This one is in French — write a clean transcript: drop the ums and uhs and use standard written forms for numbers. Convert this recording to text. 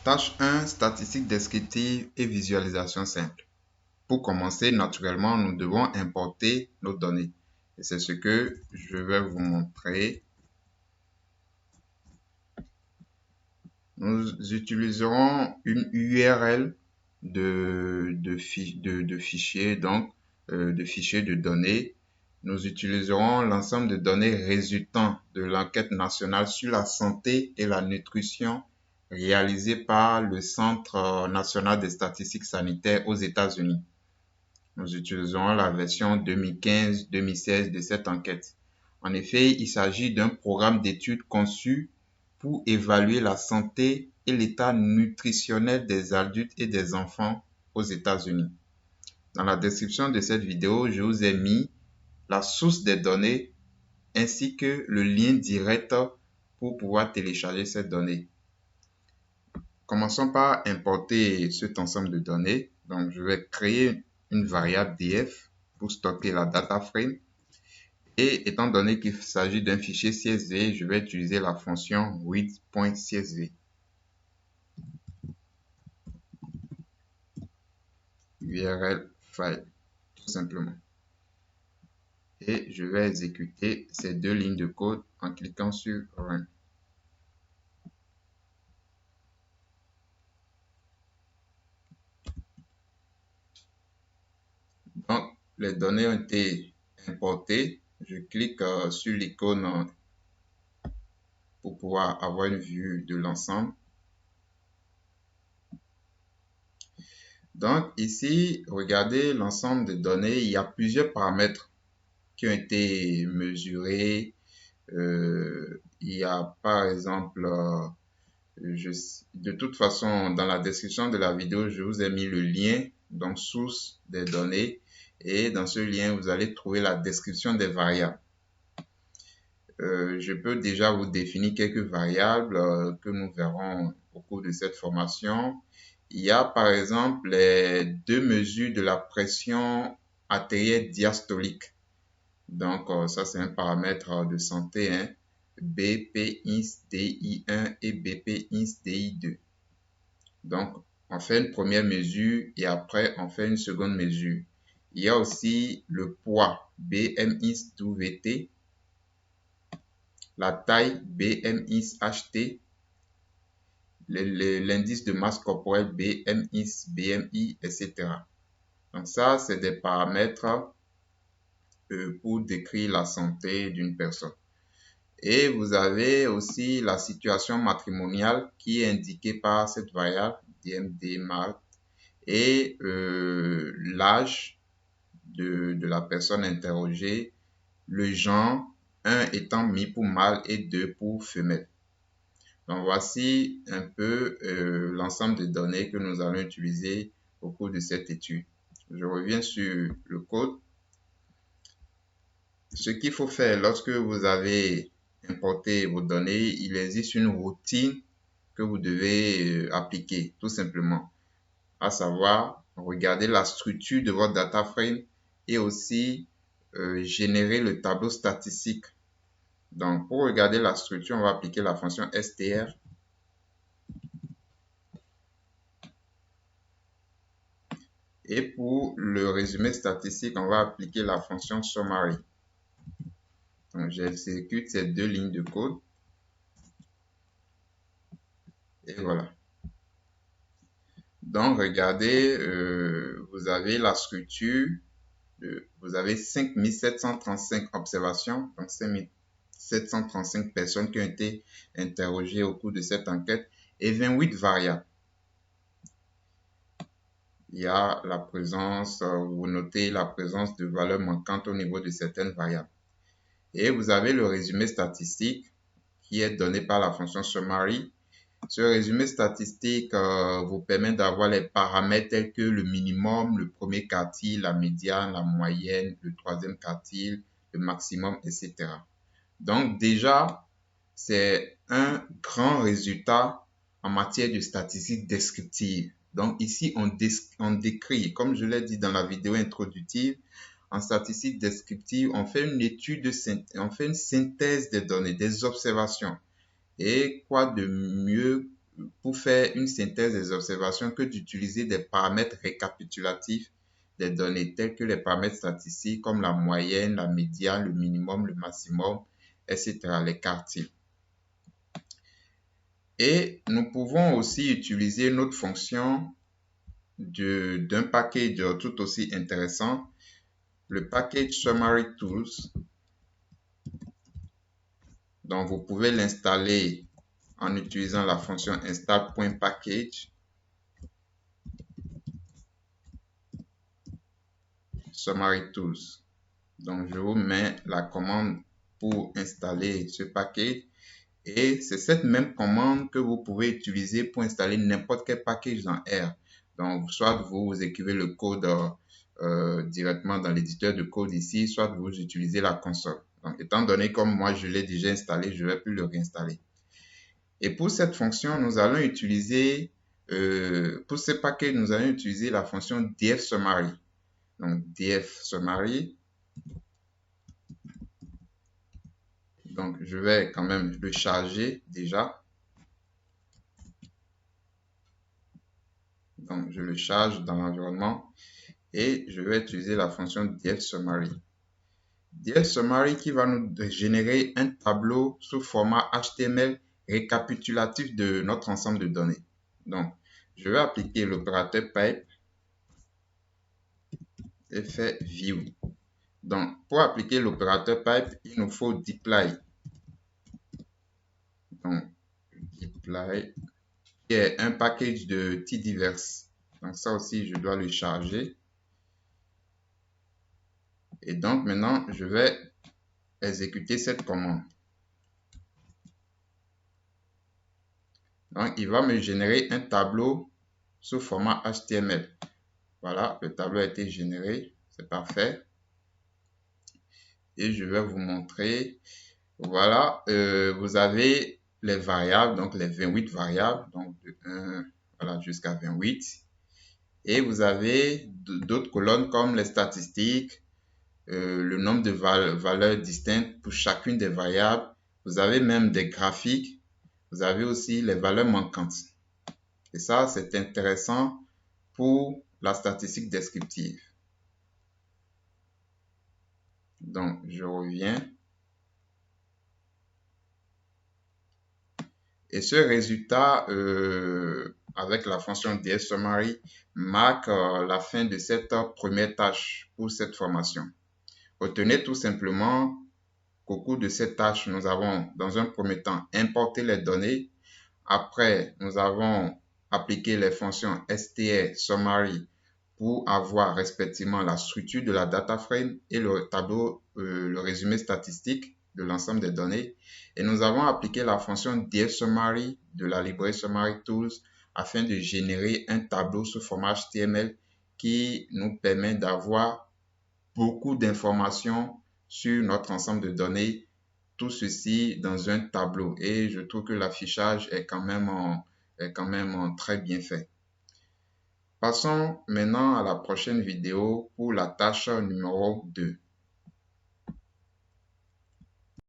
Tâche 1, statistiques descriptives et visualisation simple. Pour commencer, naturellement, nous devons importer nos données. Et c'est ce que je vais vous montrer. Nous utiliserons une URL de fichier, donc de fichier de données. Nous utiliserons l'ensemble de données résultant de l'enquête nationale sur la santé et la nutrition réalisée par le Centre national des statistiques sanitaires aux États-Unis. Nous utiliserons la version 2015-2016 de cette enquête. En effet, il s'agit d'un programme d'études conçu pour évaluer la santé et l'état nutritionnel des adultes et des enfants aux États-Unis. Dans la description de cette vidéo, je vous ai mis la source des données ainsi que le lien direct pour pouvoir télécharger ces données. Commençons par importer cet ensemble de données. Donc, je vais créer une variable df pour stocker la data frame. Et étant donné qu'il s'agit d'un fichier CSV, je vais utiliser la fonction read.csv. URL file, tout simplement. Et je vais exécuter ces deux lignes de code en cliquant sur Run. Donc, les données ont été importées. Je clique sur l'icône pour pouvoir avoir une vue de l'ensemble. Donc, ici, regardez l'ensemble des données. Il y a plusieurs paramètres qui ont été mesurés. Il y a par exemple, de toute façon, dans la description de la vidéo, je vous ai mis le lien, donc source des données. Et dans ce lien, vous allez trouver la description des variables. Je peux déjà vous définir quelques variables que nous verrons au cours de cette formation. Il y a par exemple les deux mesures de la pression artérielle diastolique. Donc, ça, c'est un paramètre de santé, hein. BP-INS-DI1 et BP-INS-DI2. Donc, on fait une première mesure et après, on fait une seconde mesure. Il y a aussi le poids BMIS-WT, la taille BMIS-HT, l'indice de masse corporelle BMIS-BMI, etc. Donc, ça, c'est des paramètres pour décrire la santé d'une personne. Et vous avez aussi la situation matrimoniale qui est indiquée par cette variable DMD-MAT et l'âge de la personne interrogée, le genre, 1 étant mis pour mâle et 2 pour femelle. Donc voici un peu l'ensemble des données que nous allons utiliser au cours de cette étude. Je reviens sur le code. Ce qu'il faut faire lorsque vous avez importé vos données, il existe une routine que vous devez appliquer tout simplement, à savoir regarder la structure de votre data frame et aussi générer le tableau statistique. Donc pour regarder la structure, on va appliquer la fonction str. Et pour le résumé statistique, on va appliquer la fonction summary. Donc j'exécute ces deux lignes de code. Et voilà. Donc, regardez, vous avez la structure, vous avez 5735 observations, donc 5735 personnes qui ont été interrogées au cours de cette enquête et 28 variables. Il y a la présence, vous notez la présence de valeurs manquantes au niveau de certaines variables. Et vous avez le résumé statistique qui est donné par la fonction summary. Ce résumé statistique vous permet d'avoir les paramètres tels que le minimum, le premier quartile, la médiane, la moyenne, le troisième quartile, le maximum, etc. Donc déjà, c'est un grand résultat en matière de statistiques descriptives. Donc ici, on décrit, comme je l'ai dit dans la vidéo introductive, en statistique descriptive, on fait une étude, on fait une synthèse des données, des observations. Et quoi de mieux pour faire une synthèse des observations que d'utiliser des paramètres récapitulatifs des données tels que les paramètres statistiques comme la moyenne, la médiane, le minimum, le maximum, etc., les quartiles. Et nous pouvons aussi utiliser notre fonction d'un package tout aussi intéressant, le package Summary Tools. Donc, vous pouvez l'installer en utilisant la fonction install.package. Summary Tools. Donc, je vous mets la commande pour installer ce package. Et c'est cette même commande que vous pouvez utiliser pour installer n'importe quel package dans R. Donc, soit vous écrivez le code directement dans l'éditeur de code ici, soit vous utilisez la console. Donc, étant donné comme moi, je l'ai déjà installé, je ne vais plus le réinstaller. Et pour cette fonction, nous allons utiliser, pour ce package, nous allons utiliser la fonction dfSummary. Donc, dfSummary. Donc, je vais quand même le charger déjà. Donc, je le charge dans l'environnement et je vais utiliser la fonction dfSummary. dfSummary qui va nous générer un tableau sous format HTML récapitulatif de notre ensemble de données. Donc, je vais appliquer l'opérateur pipe et faire view. Donc, pour appliquer l'opérateur pipe, il nous faut deploy. Donc, deploy qui est un package de tdivers. Donc, ça aussi, je dois le charger. Et donc, maintenant, je vais exécuter cette commande. Donc, il va me générer un tableau sous format HTML. Voilà, le tableau a été généré. C'est parfait. Et je vais vous montrer. Voilà, vous avez les variables, donc les 28 variables, donc de 1 voilà, jusqu'à 28. Et vous avez d'autres colonnes comme les statistiques, le nombre de valeurs distinctes pour chacune des variables. Vous avez même des graphiques. Vous avez aussi les valeurs manquantes. Et ça, c'est intéressant pour la statistique descriptive. Donc, je reviens. Et ce résultat, avec la fonction dfSummary, marque la fin de cette première tâche pour cette formation. Retenez tout simplement qu'au cours de cette tâche, nous avons, dans un premier temps, importé les données. Après, nous avons appliqué les fonctions str, summary pour avoir respectivement la structure de la data frame et le tableau, le résumé statistique de l'ensemble des données. Et nous avons appliqué la fonction dfSummary de la librairie Summary Tools afin de générer un tableau sous format HTML qui nous permet d'avoir beaucoup d'informations sur notre ensemble de données, tout ceci dans un tableau. Et je trouve que l'affichage est quand même très bien fait. Passons maintenant à la prochaine vidéo pour la tâche numéro 2.